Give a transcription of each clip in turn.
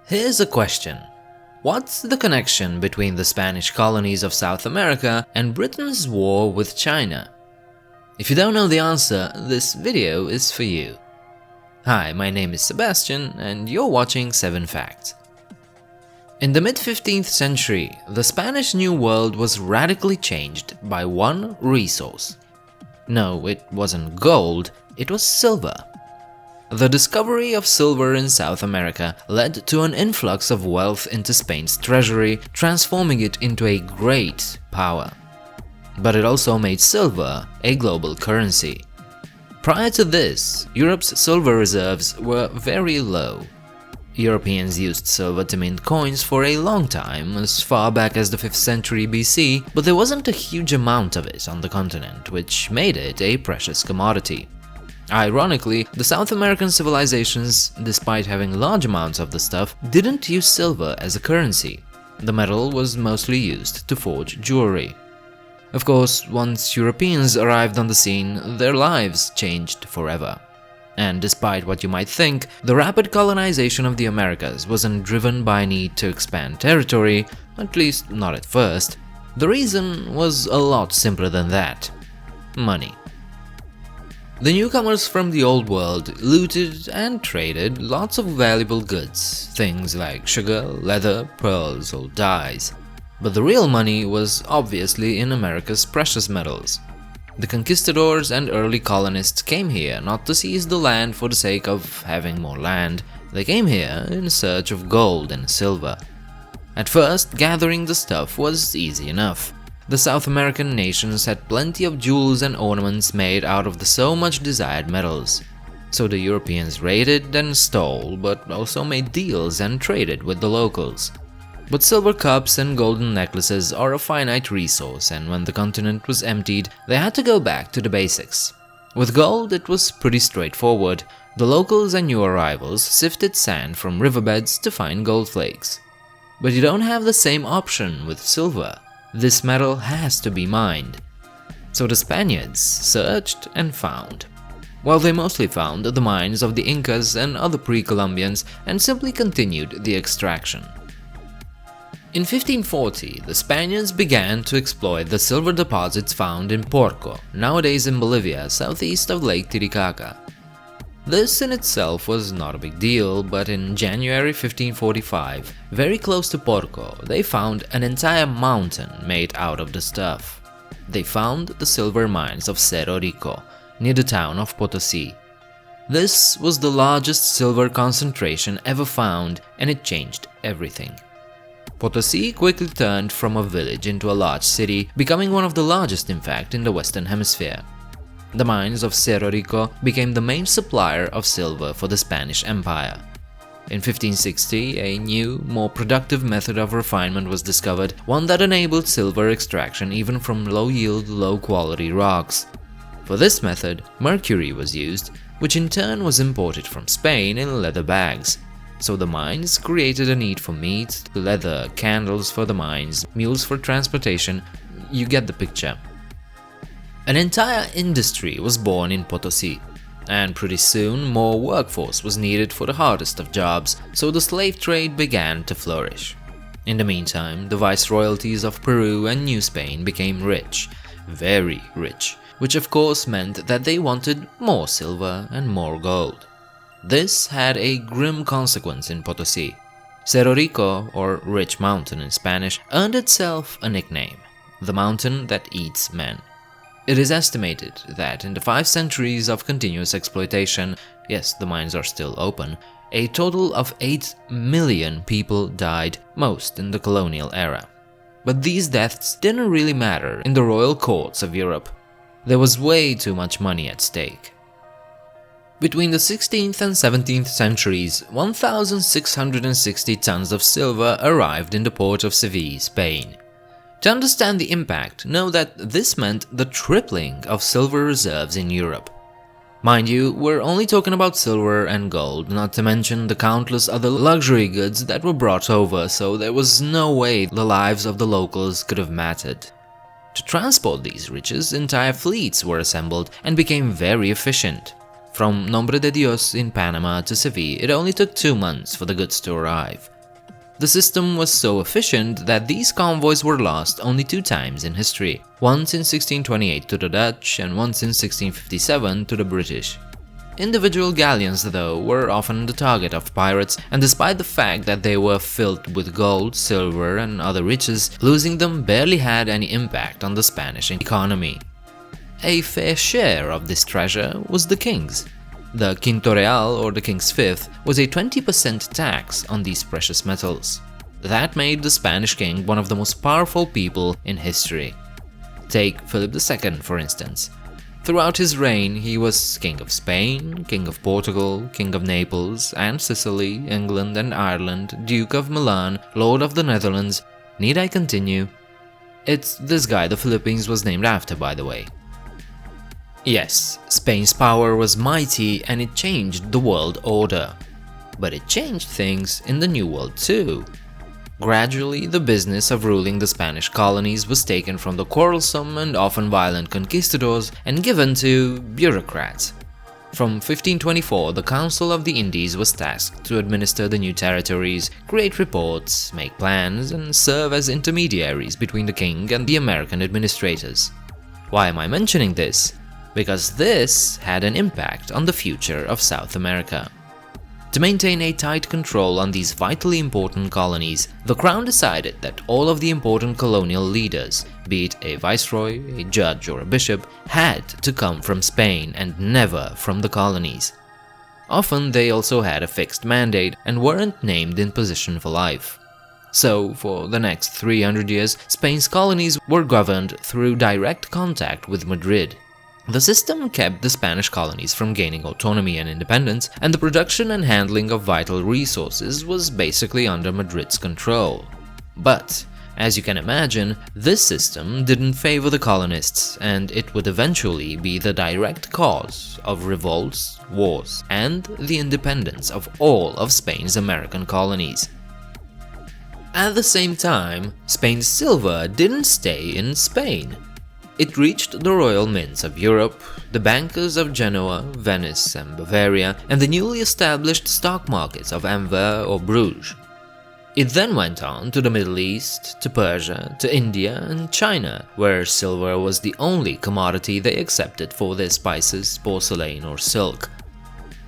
Here's a question. What's the connection between the Spanish colonies of South America and Britain's war with China? If you don't know the answer, this video is for you. Hi, my name is Sebastian and you're watching 7 Facts. In the mid-15th century, the Spanish New World was radically changed by one resource. No, it wasn't gold, it was silver. The discovery of silver in South America led to an influx of wealth into Spain's treasury, transforming it into a great power. But it also made silver a global currency. Prior to this, Europe's silver reserves were very low. Europeans used silver to mint coins for a long time, as far back as the 5th century BC, but there wasn't a huge amount of it on the continent, which made it a precious commodity. Ironically, the South American civilizations, despite having large amounts of the stuff, didn't use silver as a currency. The metal was mostly used to forge jewelry. Of course, once Europeans arrived on the scene, their lives changed forever. And despite what you might think, the rapid colonization of the Americas wasn't driven by a need to expand territory, at least not at first. The reason was a lot simpler than that: money. The newcomers from the Old World looted and traded lots of valuable goods, things like sugar, leather, pearls, or dyes. But the real money was obviously in America's precious metals. The conquistadors and early colonists came here not to seize the land for the sake of having more land, they came here in search of gold and silver. At first, gathering the stuff was easy enough. The South American nations had plenty of jewels and ornaments made out of the so much desired metals. So the Europeans raided and stole, but also made deals and traded with the locals. But silver cups and golden necklaces are a finite resource, and when the continent was emptied, they had to go back to the basics. With gold, it was pretty straightforward. The locals and new arrivals sifted sand from riverbeds to find gold flakes. But you don't have the same option with silver. This metal has to be mined. So the Spaniards searched and found. Well, they mostly found the mines of the Incas and other pre-Columbians and simply continued the extraction. In 1540, the Spaniards began to exploit the silver deposits found in Porco, nowadays in Bolivia, southeast of Lake Titicaca. This in itself was not a big deal, but in January 1545, very close to Porco, they found an entire mountain made out of the stuff. They found the silver mines of Cerro Rico, near the town of Potosí. This was the largest silver concentration ever found, and it changed everything. Potosí quickly turned from a village into a large city, becoming one of the largest in fact in the Western Hemisphere. The mines of Cerro Rico became the main supplier of silver for the Spanish Empire. In 1560, a new, more productive method of refinement was discovered, one that enabled silver extraction even from low-yield, low-quality rocks. For this method, mercury was used, which in turn was imported from Spain in leather bags. So the mines created a need for meat, leather, candles for the mines, mules for transportation. You get the picture. An entire industry was born in Potosí, and pretty soon more workforce was needed for the hardest of jobs, so the slave trade began to flourish. In the meantime, the viceroyalties of Peru and New Spain became rich, very rich, which of course meant that they wanted more silver and more gold. This had a grim consequence in Potosí. Cerro Rico, or Rich Mountain in Spanish, earned itself a nickname: the mountain that eats men. It is estimated that in the 5 centuries of continuous exploitation, yes, the mines are still open, a total of 8 million people died, most in the colonial era. But these deaths didn't really matter in the royal courts of Europe. There was way too much money at stake. Between the 16th and 17th centuries, 1,660 tons of silver arrived in the port of Seville, Spain. To understand the impact, know that this meant the tripling of silver reserves in Europe. Mind you, we're only talking about silver and gold, not to mention the countless other luxury goods that were brought over, so there was no way the lives of the locals could have mattered. To transport these riches, entire fleets were assembled and became very efficient. From Nombre de Dios in Panama to Seville, it only took 2 months for the goods to arrive. The system was so efficient that these convoys were lost only 2 times in history, once in 1628 to the Dutch and once in 1657 to the British. Individual galleons, though, were often the target of pirates, and despite the fact that they were filled with gold, silver and other riches, losing them barely had any impact on the Spanish economy. A fair share of this treasure was the king's. The Quinto Real, or the King's Fifth, was a 20% tax on these precious metals. That made the Spanish king one of the most powerful people in history. Take Philip II, for instance. Throughout his reign, he was King of Spain, King of Portugal, King of Naples and Sicily, England and Ireland, Duke of Milan, Lord of the Netherlands. Need I continue? It's this guy the Philippines was named after, by the way. Yes, Spain's power was mighty and it changed the world order. But it changed things in the New World too. Gradually, the business of ruling the Spanish colonies was taken from the quarrelsome and often violent conquistadors and given to bureaucrats. From 1524, the Council of the Indies was tasked to administer the new territories, create reports, make plans, and serve as intermediaries between the king and the American administrators. Why am I mentioning this? Because this had an impact on the future of South America. To maintain a tight control on these vitally important colonies, the Crown decided that all of the important colonial leaders, be it a viceroy, a judge or a bishop, had to come from Spain and never from the colonies. Often they also had a fixed mandate and weren't named in position for life. So, for the next 300 years, Spain's colonies were governed through direct contact with Madrid. The system kept the Spanish colonies from gaining autonomy and independence, and the production and handling of vital resources was basically under Madrid's control. But, as you can imagine, this system didn't favor the colonists, and it would eventually be the direct cause of revolts, wars, and the independence of all of Spain's American colonies. At the same time, Spain's silver didn't stay in Spain. It reached the royal mints of Europe, the bankers of Genoa, Venice and Bavaria, and the newly established stock markets of Anvers or Bruges. It then went on to the Middle East, to Persia, to India and China, where silver was the only commodity they accepted for their spices, porcelain or silk.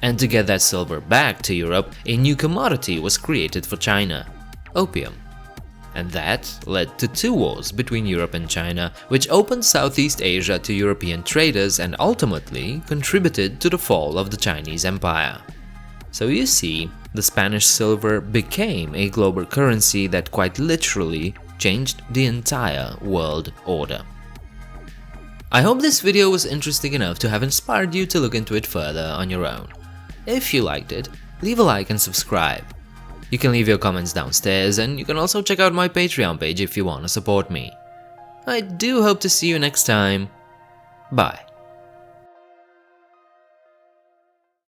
And to get that silver back to Europe, a new commodity was created for China: opium. And that led to 2 wars between Europe and China, which opened Southeast Asia to European traders and ultimately contributed to the fall of the Chinese Empire. So you see, the Spanish silver became a global currency that quite literally changed the entire world order. I hope this video was interesting enough to have inspired you to look into it further on your own. If you liked it, leave a like and subscribe. You can leave your comments downstairs, and you can also check out my Patreon page if you want to support me. I do hope to see you next time. Bye.